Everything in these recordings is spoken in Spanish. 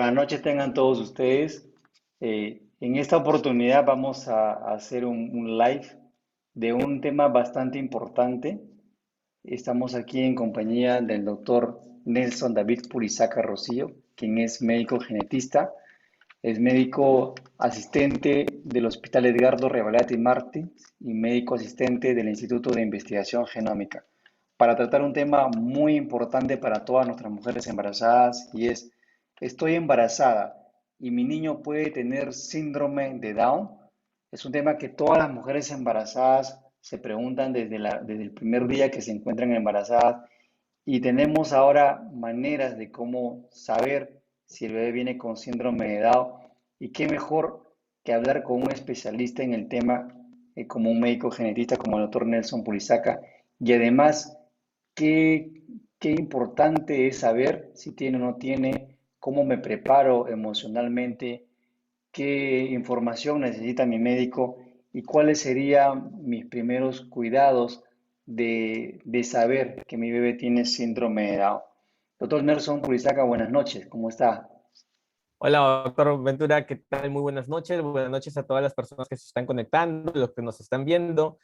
Buenas noches tengan todos ustedes. En esta oportunidad vamos a hacer un live de un tema bastante importante. Estamos aquí en compañía del doctor Nelson David Purizaca Rosillo, quien es médico genetista, es médico asistente del Hospital Edgardo Revalati Martí y médico asistente del Instituto de Investigación Genómica, para tratar un tema muy importante para todas nuestras mujeres embarazadas y es, estoy embarazada y mi niño puede tener síndrome de Down. Es un tema que todas las mujeres embarazadas se preguntan desde el primer día que se encuentran embarazadas y tenemos ahora maneras de cómo saber si el bebé viene con síndrome de Down y qué mejor que hablar con un especialista en el tema, como un médico genetista como el doctor Nelson Purizaca, y además qué, qué importante es saber si tiene o no tiene, cómo me preparo emocionalmente, qué información necesita mi médico y cuáles serían mis primeros cuidados de saber que mi bebé tiene síndrome de Down. Doctor Nelson Purizaca, buenas noches, ¿cómo está? Hola, doctor Ventura, ¿qué tal? Muy buenas noches. Buenas noches a todas las personas que se están conectando, los que nos están viendo.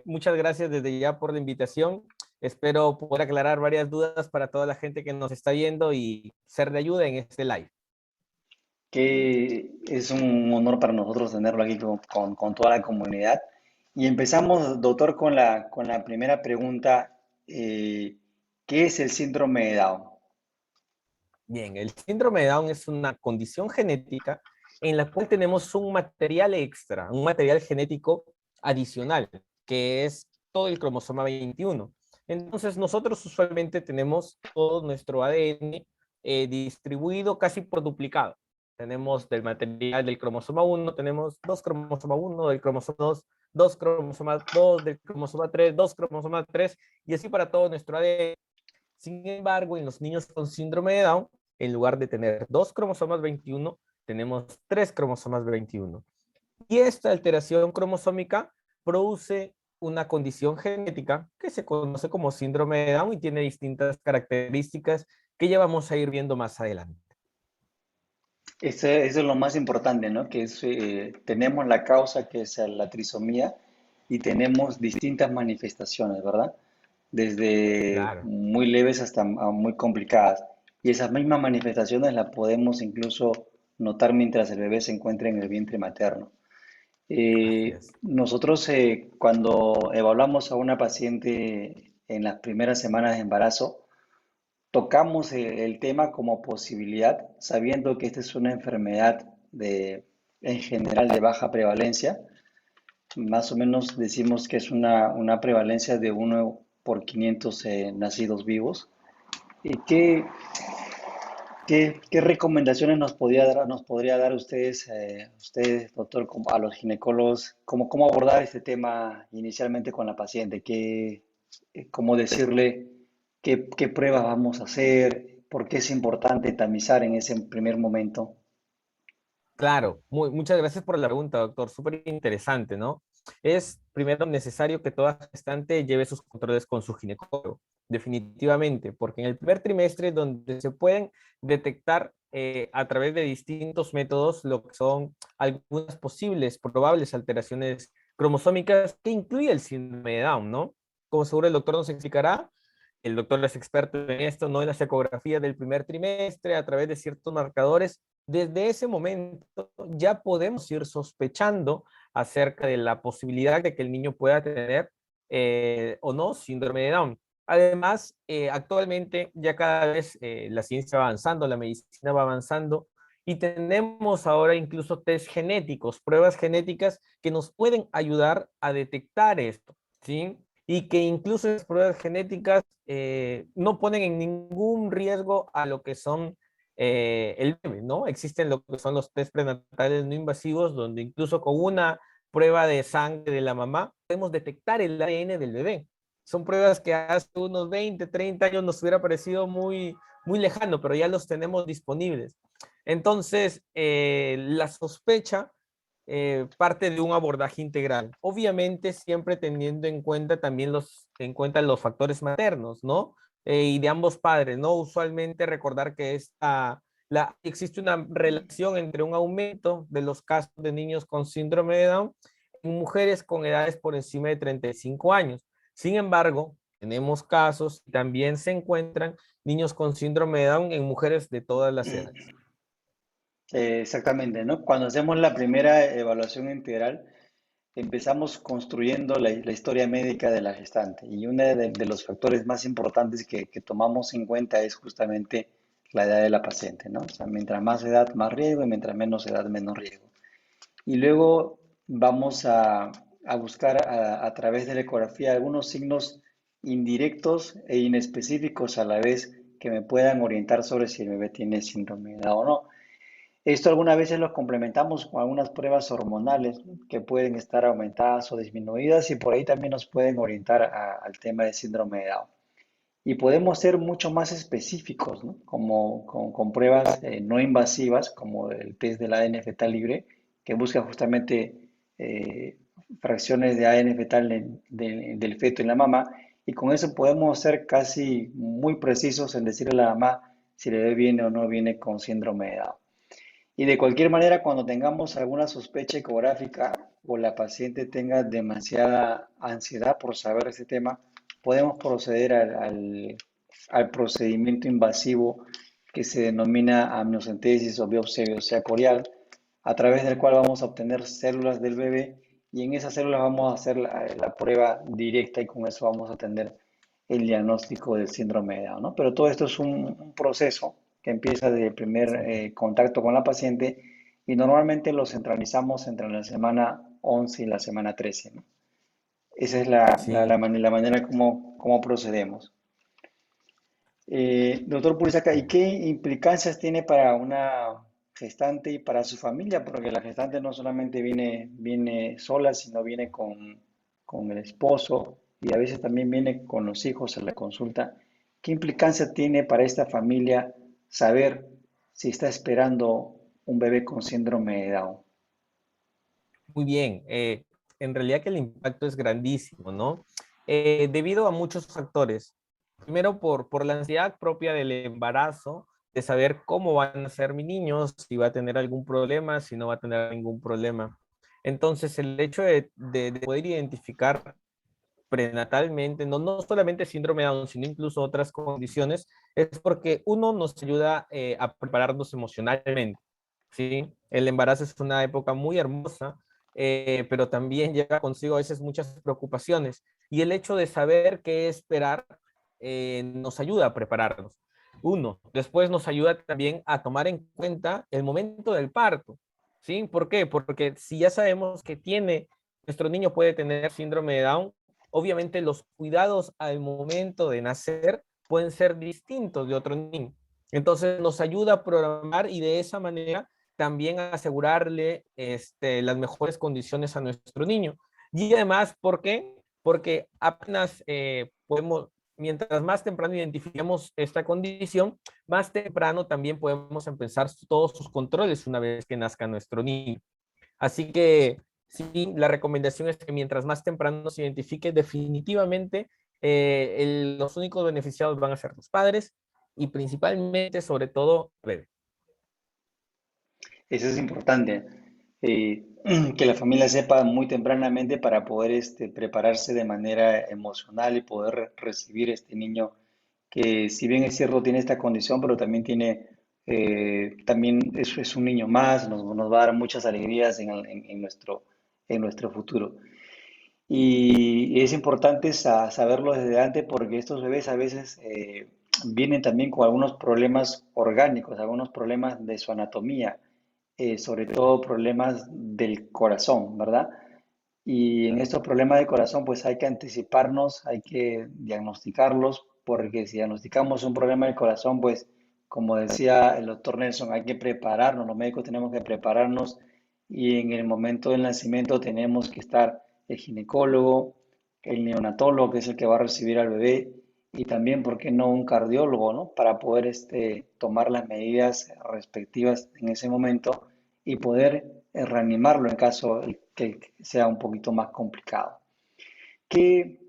Muchas gracias desde ya por la invitación. Espero poder aclarar varias dudas para toda la gente que nos está viendo y ser de ayuda en este live. Que es un honor para nosotros tenerlo aquí con toda la comunidad. Y empezamos, doctor, con la primera pregunta. ¿Qué es el síndrome de Down? Bien, el síndrome de Down es una condición genética en la cual tenemos un material extra, un material genético adicional, que es todo el cromosoma 21. Entonces, nosotros usualmente tenemos todo nuestro ADN distribuido casi por duplicado. Tenemos del material del cromosoma 1, tenemos dos cromosomas 1, del cromosoma 2, dos cromosomas 2, del cromosoma 3, dos cromosomas 3, y así para todo nuestro ADN. Sin embargo, en los niños con síndrome de Down, en lugar de tener dos cromosomas 21, tenemos tres cromosomas 21. Y esta alteración cromosómica produce una condición genética que se conoce como síndrome de Down y tiene distintas características que ya vamos a ir viendo más adelante. Eso es lo más importante, ¿no? Que es, tenemos la causa que es la trisomía y tenemos distintas manifestaciones, ¿verdad? Desde Claro, muy leves hasta muy complicadas. Y esas mismas manifestaciones las podemos incluso notar mientras el bebé se encuentra en el vientre materno. así es. Nosotros cuando evaluamos a una paciente en las primeras semanas de embarazo, tocamos el tema como posibilidad, sabiendo que esta es una enfermedad en general de baja prevalencia. Más o menos decimos que es una prevalencia de 1 por 500 nacidos vivos. ¿Y qué recomendaciones nos podría dar ustedes, doctor, a los ginecólogos, cómo abordar este tema inicialmente con la paciente? ¿Cómo decirle qué pruebas vamos a hacer? ¿Por qué es importante tamizar en ese primer momento? Claro, muchas gracias por la pregunta, doctor. Súper interesante, ¿no? Es primero necesario que toda gestante lleve sus controles con su ginecólogo, definitivamente, porque en el primer trimestre donde se pueden detectar a través de distintos métodos lo que son algunas posibles, probables alteraciones cromosómicas que incluye el síndrome de Down, ¿no? Como seguro el doctor nos explicará, el doctor es experto en esto, ¿no? En la ecografía del primer trimestre, a través de ciertos marcadores desde ese momento ya podemos ir sospechando acerca de la posibilidad de que el niño pueda tener o no síndrome de Down. Además, actualmente ya cada vez la ciencia va avanzando, la medicina va avanzando y tenemos ahora incluso test genéticos, pruebas genéticas que nos pueden ayudar a detectar esto, ¿sí? Y que incluso las pruebas genéticas no ponen en ningún riesgo a lo que son el bebé, ¿no? Existen lo que son los test prenatales no invasivos, donde incluso con una prueba de sangre de la mamá podemos detectar el ADN del bebé. Son pruebas que hace unos 20, 30 años nos hubiera parecido muy lejano, pero ya los tenemos disponibles. Entonces, la sospecha parte de un abordaje integral. Obviamente, siempre teniendo en cuenta también los factores maternos, ¿no? Y de ambos padres, ¿no? Usualmente recordar que existe una relación entre un aumento de los casos de niños con síndrome de Down en mujeres con edades por encima de 35 años. Sin embargo, tenemos casos y también se encuentran niños con síndrome de Down en mujeres de todas las edades. Exactamente, ¿no? Cuando hacemos la primera evaluación integral, empezamos construyendo la historia médica de la gestante y uno de los factores más importantes que tomamos en cuenta es justamente la edad de la paciente, ¿no? O sea, mientras más edad, más riesgo y mientras menos edad, menos riesgo. Y luego vamos a buscar a través de la ecografía algunos signos indirectos e inespecíficos a la vez que me puedan orientar sobre si el bebé tiene síndrome de Down o no. Esto algunas veces lo complementamos con algunas pruebas hormonales que pueden estar aumentadas o disminuidas y por ahí también nos pueden orientar al tema de síndrome de Down. Y podemos ser mucho más específicos, ¿no? Como con pruebas no invasivas, como el test del ADN fetal libre, que busca justamente eh, fracciones de ADN fetal del feto en la mamá. Y con eso podemos ser casi muy precisos en decirle a la mamá si el bebé viene o no viene con síndrome de Down. Y de cualquier manera, cuando tengamos alguna sospecha ecográfica o la paciente tenga demasiada ansiedad por saber ese tema, podemos proceder al procedimiento invasivo que se denomina amniocentesis o biopsia corial, a través del cual vamos a obtener células del bebé y en esas células vamos a hacer la prueba directa y con eso vamos a tener el diagnóstico del síndrome de Down, ¿no? Pero todo esto es un proceso que empieza desde el primer Sí, contacto con la paciente y normalmente lo centralizamos entre la semana 11 y la semana 13, ¿no? Esa es sí. la manera como procedemos. Doctor Purisaca, ¿y qué implicancias tiene para una gestante y para su familia? Porque la gestante no solamente viene sola, sino viene con el esposo y a veces también viene con los hijos a la consulta. ¿Qué implicancia tiene para esta familia saber si está esperando un bebé con síndrome de Down? Muy bien. En realidad que el impacto es grandísimo, ¿no? Debido a muchos factores. Primero, por la ansiedad propia del embarazo, de saber cómo van a ser mi niño, si va a tener algún problema, si no va a tener ningún problema. Entonces, el hecho de poder identificar prenatalmente, no solamente síndrome de Down, sino incluso otras condiciones, es porque uno nos ayuda a prepararnos emocionalmente, ¿sí? El embarazo es una época muy hermosa, pero también lleva consigo a veces muchas preocupaciones. Y el hecho de saber qué esperar nos ayuda a prepararnos. Uno, después nos ayuda también a tomar en cuenta el momento del parto, ¿sí? ¿Por qué? Porque si ya sabemos que nuestro niño puede tener síndrome de Down, obviamente los cuidados al momento de nacer pueden ser distintos de otro niño. Entonces nos ayuda a programar y de esa manera también a asegurarle las mejores condiciones a nuestro niño. Y además, ¿por qué? Porque apenas mientras más temprano identifiquemos esta condición, más temprano también podemos empezar todos sus controles una vez que nazca nuestro niño. Así que sí, la recomendación es que mientras más temprano se identifique, definitivamente los únicos beneficiados van a ser los padres y principalmente, sobre todo, el bebé. Eso es importante, eh, que la familia sepa muy tempranamente para poder prepararse de manera emocional y poder recibir este niño que si bien es cierto tiene esta condición, pero también también es un niño más, nos va a dar muchas alegrías en nuestro futuro. Y es importante saberlo desde antes porque estos bebés a veces vienen también con algunos problemas orgánicos, algunos problemas de su anatomía, sobre todo problemas del corazón, ¿verdad? Y en estos problemas de corazón, pues hay que anticiparnos, hay que diagnosticarlos, porque si diagnosticamos un problema del corazón, pues como decía el doctor Nelson, hay que prepararnos, los médicos tenemos que prepararnos y en el momento del nacimiento tenemos que estar el ginecólogo, el neonatólogo, que es el que va a recibir al bebé, y también, ¿por qué no un cardiólogo, ¿no? Para poder tomar las medidas respectivas en ese momento y poder reanimarlo en caso que sea un poquito más complicado. ¿Qué,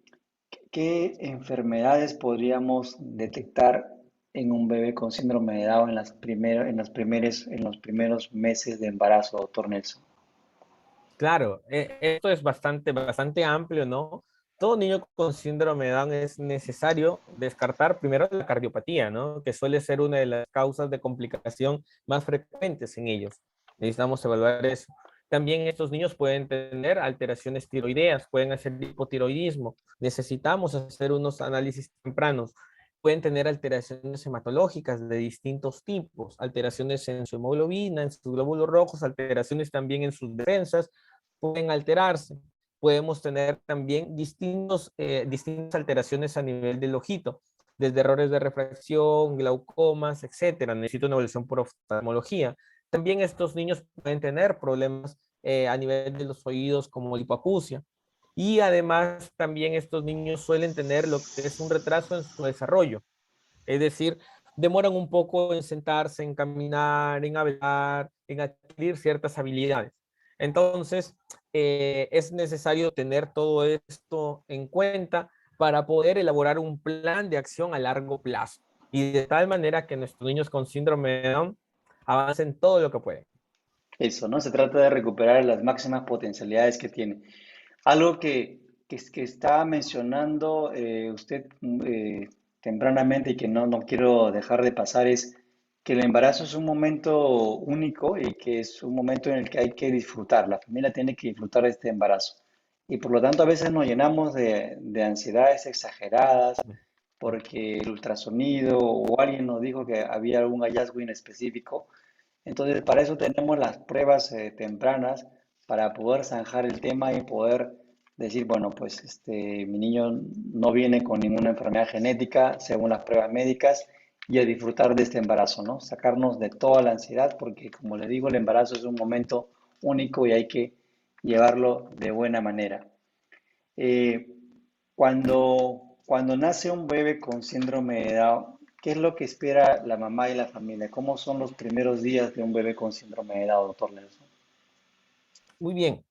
qué enfermedades podríamos detectar en un bebé con síndrome de Down en los primeros meses de embarazo, doctor Nelson? Claro, esto es bastante amplio, ¿no? Todo niño con síndrome de Down es necesario descartar primero la cardiopatía, ¿no? Que suele ser una de las causas de complicación más frecuentes en ellos. Necesitamos evaluar eso. También estos niños pueden tener alteraciones tiroideas, pueden hacer hipotiroidismo. Necesitamos hacer unos análisis tempranos. Pueden tener alteraciones hematológicas de distintos tipos, alteraciones en su hemoglobina, en sus glóbulos rojos, alteraciones también en sus defensas pueden alterarse. Podemos tener también distintas alteraciones a nivel del ojito, desde errores de refracción, glaucomas, etcétera. Necesito una evaluación por oftalmología. También estos niños pueden tener problemas a nivel de los oídos como hipoacusia. Y además también estos niños suelen tener lo que es un retraso en su desarrollo. Es decir, demoran un poco en sentarse, en caminar, en hablar, en adquirir ciertas habilidades. Entonces, es necesario tener todo esto en cuenta para poder elaborar un plan de acción a largo plazo y de tal manera que nuestros niños con síndrome de Down avancen todo lo que pueden. Eso, ¿no? Se trata de recuperar las máximas potencialidades que tiene. Algo que estaba mencionando usted tempranamente y que no quiero dejar de pasar es que el embarazo es un momento único y que es un momento en el que hay que disfrutar. La familia tiene que disfrutar de este embarazo. Y por lo tanto a veces nos llenamos de ansiedades exageradas porque el ultrasonido o alguien nos dijo que había algún hallazgo inespecífico. Entonces, para eso tenemos las pruebas tempranas para poder zanjar el tema y poder decir, bueno, pues mi niño no viene con ninguna enfermedad genética según las pruebas médicas y a disfrutar de este embarazo, ¿no? Sacarnos de toda la ansiedad porque, como le digo, el embarazo es un momento único y hay que llevarlo de buena manera. Eh, cuando nace un bebé con síndrome de Down, ¿qué es lo que espera la mamá y la familia? ¿Cómo son los primeros días de un bebé con síndrome de Down, doctor Nelson? Muy bien,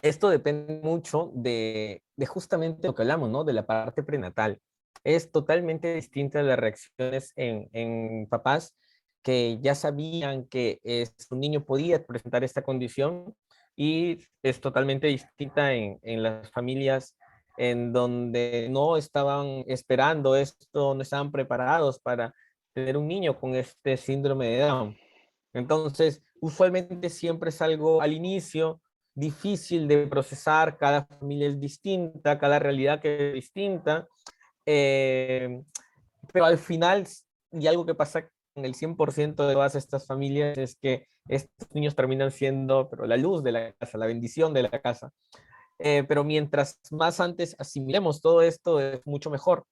esto depende mucho de justamente lo que hablamos, ¿no? De la parte prenatal. Es totalmente distinta a las reacciones en papás que ya sabían que su niño podía presentar esta condición y es totalmente distinta en las familias en donde no estaban esperando esto, no estaban preparados para tener un niño con este síndrome de Down. Entonces, usualmente siempre es algo al inicio difícil de procesar, cada familia es distinta, cada realidad que es distinta, eh, pero al final, y algo que pasa en el 100% de todas estas familias es que estos niños terminan siendo pero la luz de la casa, la bendición de la casa. Pero mientras más antes asimilemos todo esto, es mucho mejor.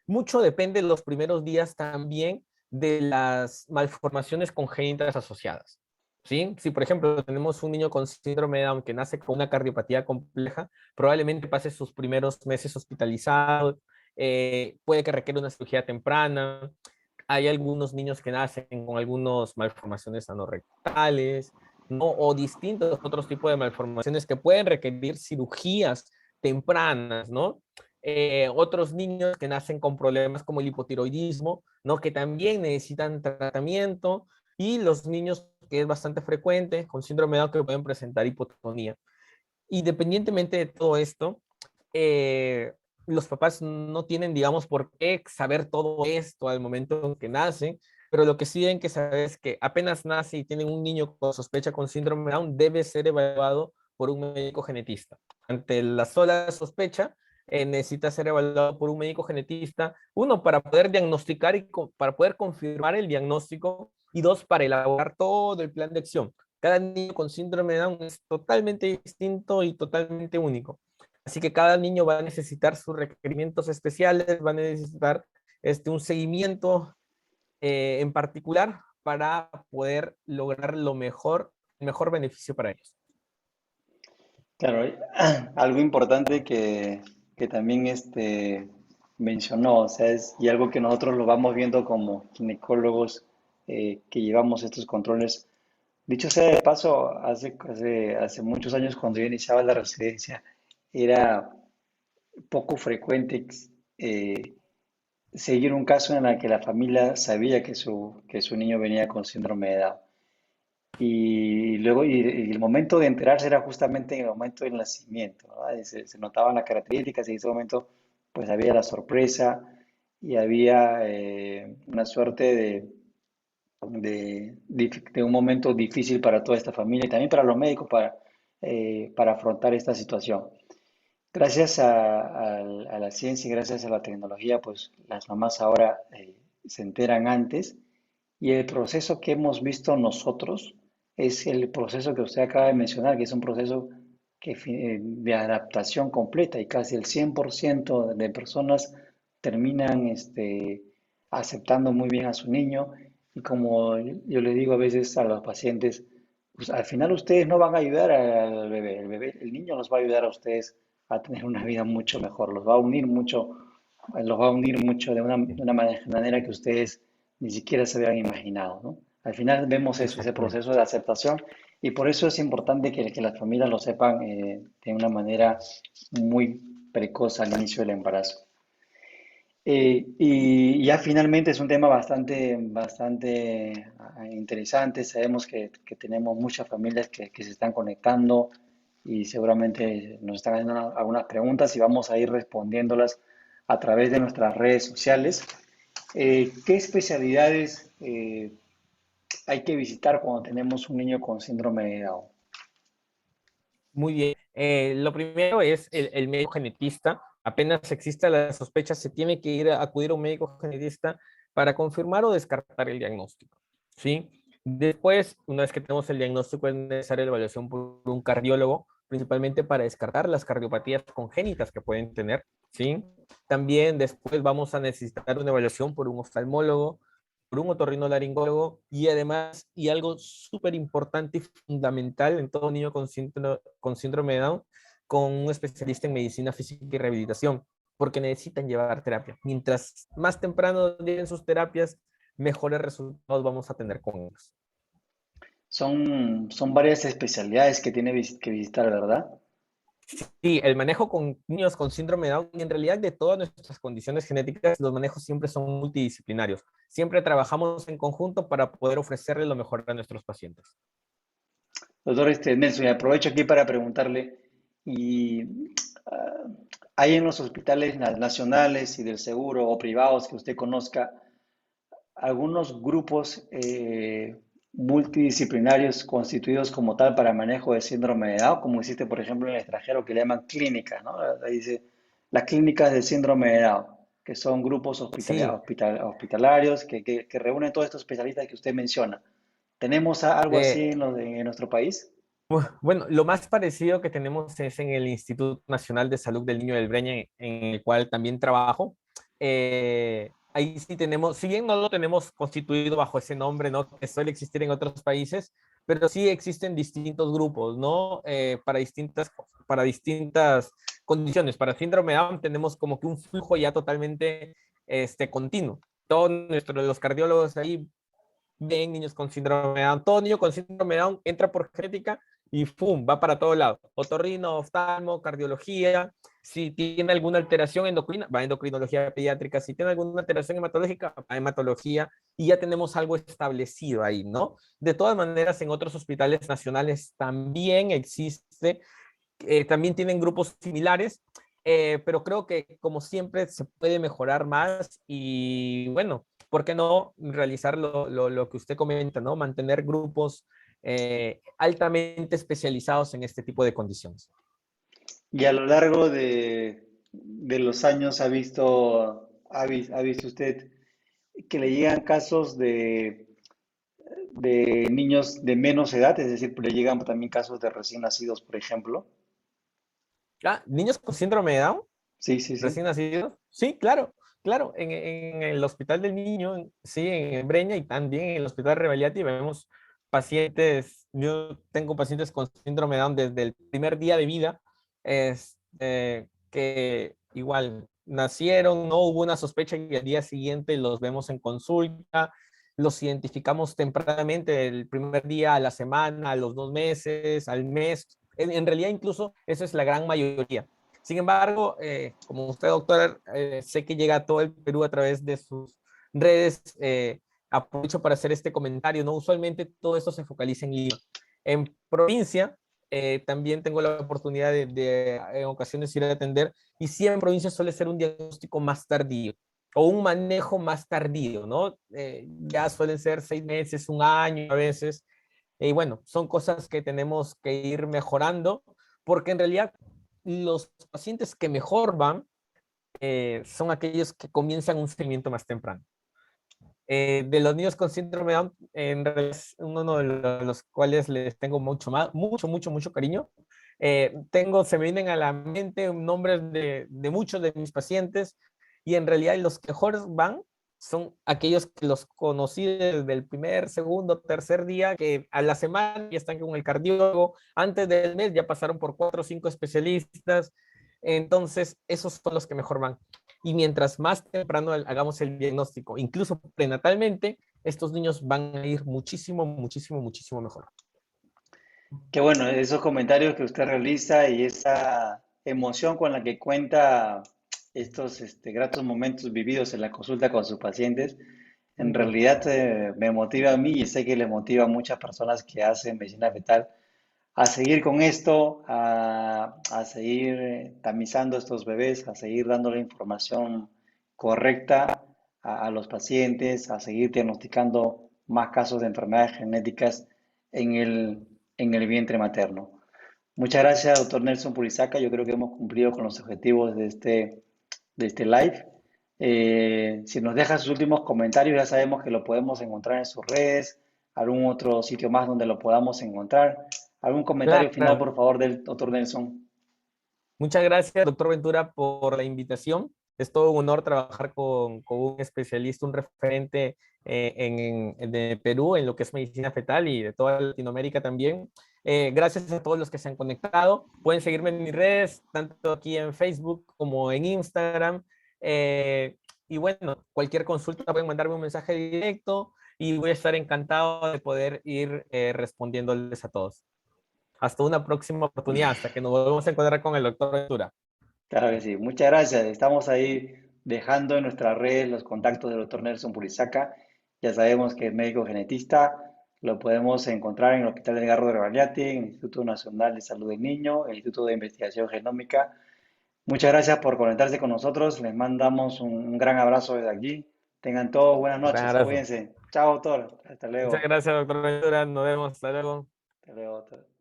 Mucho depende en los primeros días también de las malformaciones congénitas asociadas. ¿Sí? Si, por ejemplo, tenemos un niño con síndrome de Down que nace con una cardiopatía compleja, probablemente pase sus primeros meses hospitalizado, puede que requiera una cirugía temprana. Hay algunos niños que nacen con algunas malformaciones anorrectales, ¿no? O distintos otros tipos de malformaciones que pueden requerir cirugías tempranas, ¿no? Otros niños que nacen con problemas como el hipotiroidismo, ¿no? Que también necesitan tratamiento, y los niños que es bastante frecuente con síndrome de Down que pueden presentar hipotonía. Independientemente de todo esto, los papás no tienen, digamos, por qué saber todo esto al momento en que nacen, pero lo que sí tienen que saber es que apenas nace y tienen un niño con sospecha con síndrome de Down, debe ser evaluado por un médico genetista. Ante la sola sospecha, necesita ser evaluado por un médico genetista, uno, para poder diagnosticar y para poder confirmar el diagnóstico, y dos, para elaborar todo el plan de acción. Cada niño con síndrome de Down es totalmente distinto y totalmente único. Así que cada niño va a necesitar sus requerimientos especiales, va a necesitar un seguimiento en particular para poder lograr el mejor beneficio para ellos. Claro, algo importante que también mencionó, o sea, y algo que nosotros lo vamos viendo como ginecólogos que llevamos estos controles. Dicho sea de paso, hace muchos años cuando yo iniciaba la residencia, era poco frecuente seguir un caso en el que la familia sabía que su niño venía con síndrome de Down. Y luego, y el momento de enterarse era justamente en el momento del nacimiento, ¿verdad? Y se notaban las características y en ese momento pues había la sorpresa y había una suerte de un momento difícil para toda esta familia y también para los médicos para afrontar esta situación. Gracias a la ciencia y gracias a la tecnología, pues las mamás ahora se enteran antes y el proceso que hemos visto nosotros es el proceso que usted acaba de mencionar, que es un proceso de adaptación completa y casi el 100% de personas terminan aceptando muy bien a su niño y como yo le digo a veces a los pacientes, pues al final ustedes no van a ayudar al bebé, el niño los va a ayudar a ustedes a tener una vida mucho mejor, los va a unir mucho de una manera que ustedes ni siquiera se habían imaginado, ¿no? Al final vemos eso, ese Exactamente. proceso de aceptación y por eso es importante que las familias lo sepan de una manera muy precoz al inicio del embarazo. Y ya finalmente es un tema bastante interesante. Sabemos que tenemos muchas familias que se están conectando y seguramente nos están haciendo algunas preguntas y vamos a ir respondiéndolas a través de nuestras redes sociales. ¿Qué especialidades hay que visitar cuando tenemos un niño con síndrome de Down? Muy bien. Lo primero es el médico genetista. Apenas exista la sospecha, se tiene que ir a acudir a un médico genetista para confirmar o descartar el diagnóstico, ¿sí? Después, una vez que tenemos el diagnóstico, es necesaria la evaluación por un cardiólogo, principalmente para descartar las cardiopatías congénitas que pueden tener, ¿sí? También después vamos a necesitar una evaluación por un oftalmólogo, por un otorrinolaringólogo y además, y algo súper importante y fundamental en todo niño con síndrome de Down, con un especialista en medicina física y rehabilitación, porque necesitan llevar terapia. Mientras más temprano lleguen sus terapias, mejores resultados vamos a tener con ellos. Son varias especialidades que tiene que visitar, ¿verdad? Sí, el manejo con niños con síndrome de Down y en realidad de todas nuestras condiciones genéticas, los manejos siempre son multidisciplinarios. Siempre trabajamos en conjunto para poder ofrecerle lo mejor a nuestros pacientes. Doctor Nelson, y aprovecho aquí para preguntarle, y, ah, ¿hay en los hospitales nacionales y del seguro o privados que usted conozca algunos grupos multidisciplinarios constituidos como tal para manejo de síndrome de Down, como existe, por ejemplo, en el extranjero que le llaman clínicas, ¿no? Ahí dice las clínicas de síndrome de Down, que son grupos Sí, hospitalarios que reúnen todos estos especialistas que usted menciona. ¿Tenemos algo así eh, en nuestro país? bueno, lo más parecido que tenemos es en el Instituto Nacional de Salud del Niño del Breña, en el cual también trabajo. Ahí sí tenemos, si bien no lo tenemos constituido bajo ese nombre, ¿no? Que suele existir en otros países, pero sí existen distintos grupos, ¿no? Para distintas condiciones. Para síndrome de Down tenemos como que un flujo ya totalmente continuo. Todos los cardiólogos ahí ven niños con síndrome de Down. Todo niño con síndrome de Down entra por genética y ¡pum! Va para todo lado. Otorrino, oftalmo, cardiología. Si tiene alguna alteración endocrina, va a endocrinología pediátrica. Si tiene alguna alteración hematológica, va a hematología. Y ya tenemos algo establecido ahí, ¿no? De todas maneras, en otros hospitales nacionales también existe, también tienen grupos similares, pero creo que como siempre se puede mejorar más y bueno, ¿por qué no realizar lo que usted comenta, ¿no? Mantener grupos altamente especializados en este tipo de condiciones. Y a lo largo de los años ha visto usted que le llegan casos de niños de menos edad, es decir, le llegan también casos de recién nacidos, por ejemplo. Ah, niños con síndrome de Down, Sí, sí, sí. recién nacidos. Sí, claro, claro. En el Hospital del Niño, sí, en Breña y también en el Hospital Revaliati vemos pacientes, yo tengo pacientes con síndrome de Down desde el primer día de vida, que igual nacieron, no hubo una sospecha y al día siguiente los vemos en consulta, los identificamos tempranamente el primer día, a la semana, a los 2 meses, al mes. En realidad incluso eso es la gran mayoría. Sin embargo, como usted, doctor, sé que llega a todo el Perú a través de sus redes, aprovecho para hacer este comentario, ¿no? Usualmente todo esto se focaliza en Lima. En provincia, también tengo la oportunidad en ocasiones ir a atender, y sí, en provincia suele ser un diagnóstico más tardío o un manejo más tardío, ¿no? Ya suelen ser 6 meses, un año a veces. Y bueno, son cosas que tenemos que ir mejorando, porque en realidad los pacientes que mejor van son aquellos que comienzan un seguimiento más temprano. De los niños con síndrome de Down, en realidad es uno de los cuales les tengo mucho cariño. Se me vienen a la mente nombres de muchos de mis pacientes, y en realidad los que mejor van son aquellos que los conocí desde el primer, segundo, tercer día, que a la semana ya están con el cardiólogo, antes del mes ya pasaron por 4 o 5 especialistas. Entonces, esos son los que mejor van. Y mientras más temprano hagamos el diagnóstico, incluso prenatalmente, estos niños van a ir muchísimo mejor. Qué bueno, esos comentarios que usted realiza y esa emoción con la que cuenta estos gratos momentos vividos en la consulta con sus pacientes, en realidad me motiva a mí y sé que le motiva a muchas personas que hacen medicina fetal a seguir con esto, a seguir tamizando estos bebés, a seguir dando la información correcta a los pacientes, a seguir diagnosticando más casos de enfermedades genéticas en en el vientre materno. Muchas gracias, doctor Nelson Purizaca. Yo creo que hemos cumplido con los objetivos de este live. Si nos deja sus últimos comentarios, ya sabemos que lo podemos encontrar en sus redes, algún otro sitio más donde lo podamos encontrar. ¿Algún comentario final, Claro. por favor, del doctor Nelson? Muchas gracias, doctor Ventura, por la invitación. Es todo un honor trabajar con un especialista, un referente de Perú en lo que es medicina fetal y de toda Latinoamérica también. Gracias a todos los que se han conectado. Pueden seguirme en mis redes, tanto aquí en Facebook como en Instagram. Y bueno, cualquier consulta pueden mandarme un mensaje directo y voy a estar encantado de poder ir respondiéndoles a todos. Hasta una próxima oportunidad, hasta que nos volvamos a encontrar con el doctor Ventura. Claro que sí. Muchas gracias. Estamos ahí dejando en nuestras redes los contactos del doctor Nelson Purizaca. Ya sabemos que es médico genetista. Lo podemos encontrar en el Hospital del Garro de Rebagliati, en el Instituto Nacional de Salud del Niño, el Instituto de Investigación Genómica. Muchas gracias por conectarse con nosotros. Les mandamos un gran abrazo desde aquí. Tengan todos buenas Un gran noches. abrazo. Cuídense. Chao, doctor. Hasta Muchas luego. gracias, doctor Ventura. Nos vemos. Hasta luego. Hasta luego, doctor.